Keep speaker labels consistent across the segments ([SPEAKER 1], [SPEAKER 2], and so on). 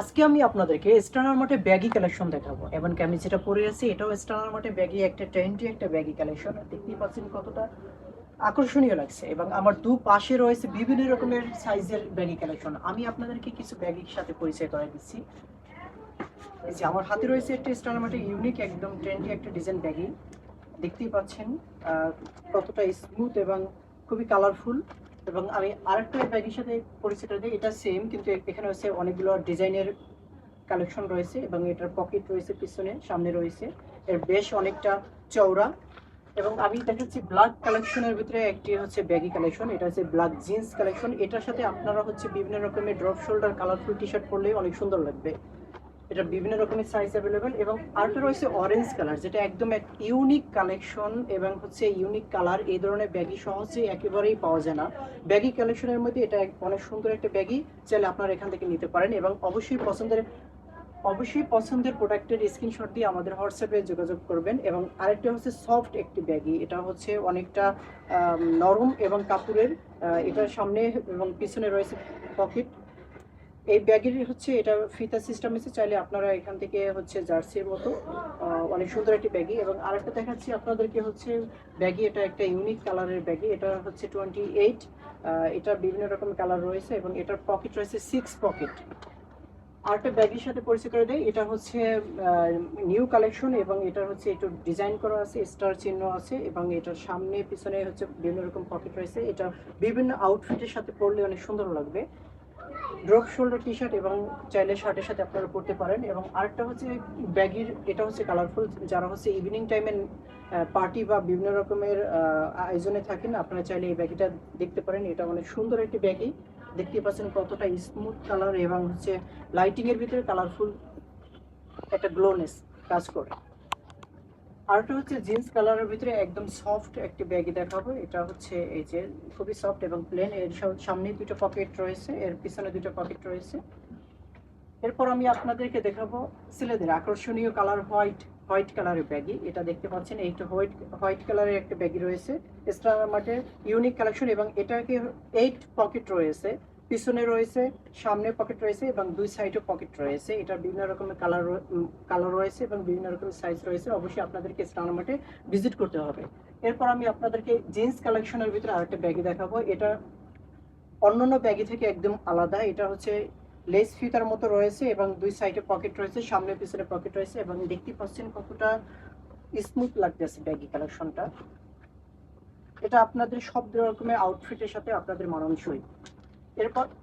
[SPEAKER 1] আজকে আমি আপনাদেরকে স্টার্নার মার্টে ব্যাগি কালেকশন দেখাবো। এবং আমি যেটা পরে আছি এটাও স্টার্নার মার্টে ব্যাগি, একটা ট্রেন্ডি একটা ব্যাগি কালেকশন। দেখতেই পাচ্ছেন কতটা আকর্ষণীয় লাগছে। এবং আমার দু পাশে রয়েছে বিভিন্ন রকমের সাইজের ব্যাগি কালেকশন। আমি আপনাদেরকে কিছু ব্যাগির সাথে পরিচয় করে দিচ্ছি। এই যে আমার হাতে রয়েছে একটা স্টার্নার মার্টে ইউনিক একদম ট্রেন্ডি একটা ডিজাইন ব্যাগি। দেখতেই পাচ্ছেন কতটা স্মুথ এবং খুবই কালারফুল। এবং আমি আরেকটা ব্যাগের সাথে পরিচিত দিই, এটা সেম কিন্তু এখানে হচ্ছে অনেকগুলো ডিজাইনের কালেকশন রয়েছে এবং এটার পকেট রয়েছে, পিছনে সামনে রয়েছে। এর বেশ অনেকটা চওড়া। এবং আমি দেখাচ্ছি ব্ল্যাক কালেকশনের ভিতরে একটি হচ্ছে ব্যাগি কালেকশন, এটা হচ্ছে ব্ল্যাক জিন্স কালেকশন। এটার সাথে আপনারা হচ্ছে বিভিন্ন রকমের drop shoulder colourful T shirt পরলে অনেক সুন্দর লাগবে। এটা বিভিন্ন রকমের সাইজ অ্যাভেলেবেল। এবং আরেকটা রয়েছে অরেঞ্জ কালার, যেটা একদম এক ইউনিক কালেকশন এবং হচ্ছে ইউনিক কালার। এই ধরনের ব্যাগি সহজে একেবারেই পাওয়া যায় না। ব্যাগি কালেকশনের মধ্যে এটা অনেক সুন্দর একটা ব্যাগি, চাইলে আপনারা এখান থেকে নিতে পারেন। এবং অবশ্যই পছন্দের প্রোডাক্টের স্ক্রিনশট দিয়ে আমাদের হোয়াটসঅ্যাপে যোগাযোগ করবেন। এবং আরেকটা হচ্ছে সফট একটি ব্যাগি, এটা হচ্ছে অনেকটা নরম এবং কাপড়ের। এটার সামনে এবং পিছনে রয়েছে পকেট। এই ব্যাগের হচ্ছে এটা ফিতা সিস্টেম আছে, চাইলে আপনারা এখান থেকে হচ্ছে জার্সির মতো অনেক সুন্দর একটি ব্যাগি। এবং আরেকটা দেখাচ্ছি আপনাদেরকে হচ্ছে ব্যাগি, এটা একটা ইউনিক কালারের ব্যাগি, এটা হচ্ছে 28। এটা বিভিন্ন রকম কালার রয়েছে এবং এটার পকেট রয়েছে 6 পকেট। আরেকটা ব্যাগের সাথে পরিচয় করে দেয়, এটা হচ্ছে নিউ কালেকশন এবং এটা হচ্ছে একটু ডিজাইন করা আছে, স্টার চিহ্ন আছে এবং এটার সামনে পিছনে হচ্ছে বিভিন্ন রকম পকেট রয়েছে। এটা বিভিন্ন আউটফিটের সাথে পরলে অনেক সুন্দর লাগবে। ড্রপ শোল্ডার টি শার্ট এবং চাইলে শার্টের সাথে আপনারা পরতে পারেন। এবং আরেকটা হচ্ছে ব্যাগির, এটা হচ্ছে কালারফুল, যারা হচ্ছে ইভিনিং টাইমে পার্টি বা বিভিন্ন রকমের আয়োজনে থাকেন, আপনারা চাইলে এই ব্যাগিটা দেখতে পারেন। এটা অনেক সুন্দর একটি ব্যাগি, দেখতে পাচ্ছেন কতটা স্মুথ কালার এবং হচ্ছে লাইটিং এর ভিতরে কালারফুল একটা গ্লোনেস কাজ করে। আরেকটা হচ্ছে জিন্স কালারের ভিতরে একদম সফট একটি ব্যাগি দেখাবো। এটা হচ্ছে এই যে খুবই সফট এবং প্লেন, এর সামনে দুটো পকেট রয়েছে, এর পিছনে দুটো পকেট রয়েছে। এরপর আমি আপনাদেরকে দেখাবো ছেলেদের আকর্ষণীয় কালার হোয়াইট হোয়াইট কালারের ব্যাগি। এটা দেখতে পাচ্ছেন এইটা হোয়াইট হোয়াইট কালারের একটা ব্যাগি রয়েছে, স্টার মার্টের ইউনিক কালেকশন। এবং এটাকে 8 পকেট রয়েছে, পিছনে রয়েছে, সামনে পকেট রয়েছে এবং দুই সাইডে পকেট রয়েছে। এটা বিভিন্ন রকমের কালার রয়েছে এবং বিভিন্ন রকমের সাইজ রয়েছে। অবশ্যই আপনাদেরকে স্টার মার্টে ভিজিট করতে হবে। এরপর আমি আপনাদেরকে জিন্স কালেকশনের ভিতরে আরেকটা ব্যাগি দেখাবো। এটা অন্যান্য ব্যাগি থেকে একদম আলাদা। এটা হচ্ছে লেস ফিতার মতো রয়েছে এবং দুই সাইডে পকেট রয়েছে, সামনে পিছনে পকেট রয়েছে। এবং দেখতে পাচ্ছেন কতটা স্মুথ লাগতেছে ব্যাগি কালেকশনটা। এটা আপনাদের সব রকমের আউটফিটের সাথে আপনাদের মানানসই।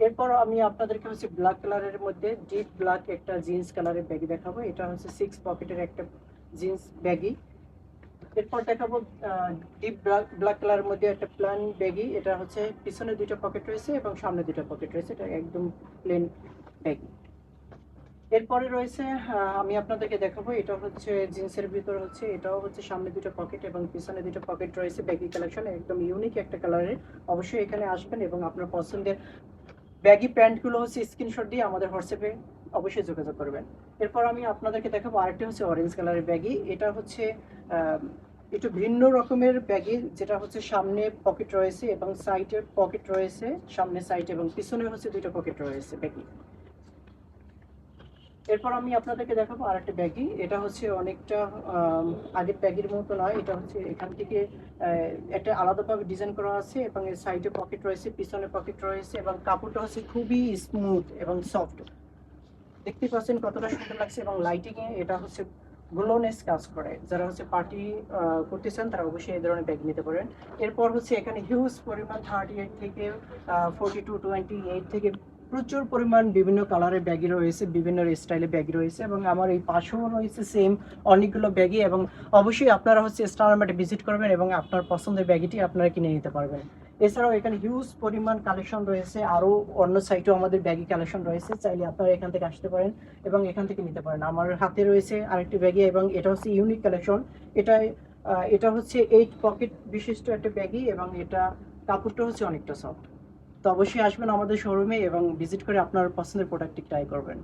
[SPEAKER 1] এরপর আমি আপনাদেরকে হচ্ছে ব্ল্যাক কালারের মধ্যে ডিপ ব্ল্যাক একটা জিন্স কালারের ব্যাগি দেখাবো। এটা হচ্ছে 6 পকেটের একটা জিন্স ব্যাগি। এরপর দেখাবো ডিপ ব্ল্যাক কালারের মধ্যে একটা প্লেন ব্যাগি। এটা হচ্ছে পিছনে দুটো পকেট রয়েছে এবং সামনে দুটো পকেট রয়েছে, এটা একদম প্লেন ব্যাগি। এরপরে রয়েছে আমি আপনাদেরকে দেখাবো, এটা হচ্ছে জিন্সের ভিতর হচ্ছে, এটাও হচ্ছে সামনে দুটো পকেট এবং পিছনে দুটো পকেট রয়েছে, ব্যাগি কালেকশন একদম ইউনিক একটা কালারের। অবশ্যই এখানে আসবেন এবং আপনার পছন্দের ব্যাগি প্যান্টগুলো হচ্ছে স্ক্রিনশট দিয়ে আমাদের হোয়াটসঅ্যাপে অবশ্যই যোগাযোগ করবেন। এরপর আমি আপনাদেরকে দেখাবো আরেকটি হচ্ছে অরেঞ্জ কালারের ব্যাগি। এটা হচ্ছে একটু ভিন্ন রকমের ব্যাগি, যেটা হচ্ছে সামনে পকেট রয়েছে এবং সাইডে পকেট রয়েছে, সামনে সাইড এবং পিছনে হচ্ছে দুটো পকেট রয়েছে ব্যাগি। এরপর আমি আপনাদেরকে দেখাবো আরেকটা ব্যাগি। এটা হচ্ছে অনেকটা আগের ব্যাগির মতো নয়, এটা হচ্ছে এখান থেকে একটা আলাদাভাবে ডিজাইন করা আছে এবং এর সাইডে পকেট রয়েছে, পিছনে পকেট রয়েছে এবং কাপড়টা হচ্ছে খুবই স্মুথ এবং সফট। দেখতে পাচ্ছেন কতটা সুন্দর লাগছে এবং লাইটিং এ এটা হচ্ছে গ্লোনেস কাজ করে। যারা হচ্ছে পার্টি করতে চান তারা অবশ্যই এই ধরনের ব্যাগ নিতে পারেন। এরপর হচ্ছে এখানে হিউজ পরিমাণ 38 থেকে 42, 28 থেকে প্রচুর পরিমাণ বিভিন্ন কালারের ব্যাগি রয়েছে, বিভিন্ন স্টাইলের ব্যাগি রয়েছে। এবং আমার এই পাশেও রয়েছে সেম অনেকগুলো ব্যাগি। এবং অবশ্যই আপনারা হচ্ছে স্টার মার্টে ভিজিট করবেন এবং আপনার পছন্দের ব্যাগিটি আপনারা কিনে নিতে পারবেন। এছাড়াও এখানে হিউজ পরিমাণ কালেকশন রয়েছে, আরও অন্য সাইটেও আমাদের ব্যাগি কালেকশন রয়েছে, চাইলে আপনারা এখান থেকে আসতে পারেন এবং এখান থেকে নিতে পারেন। আমার হাতে রয়েছে আরেকটি ব্যাগি এবং এটা হচ্ছে ইউনিক কালেকশন। এটা এটা হচ্ছে 8 পকেট বিশিষ্ট একটা ব্যাগি এবং এটা কাপড়টা হচ্ছে অনেকটা সফট। তো অবশ্যই আসবেন আমাদের শোরুমে এবং ভিজিট করে আপনার পছন্দের প্রোডাক্টটি ট্রাই করবেন।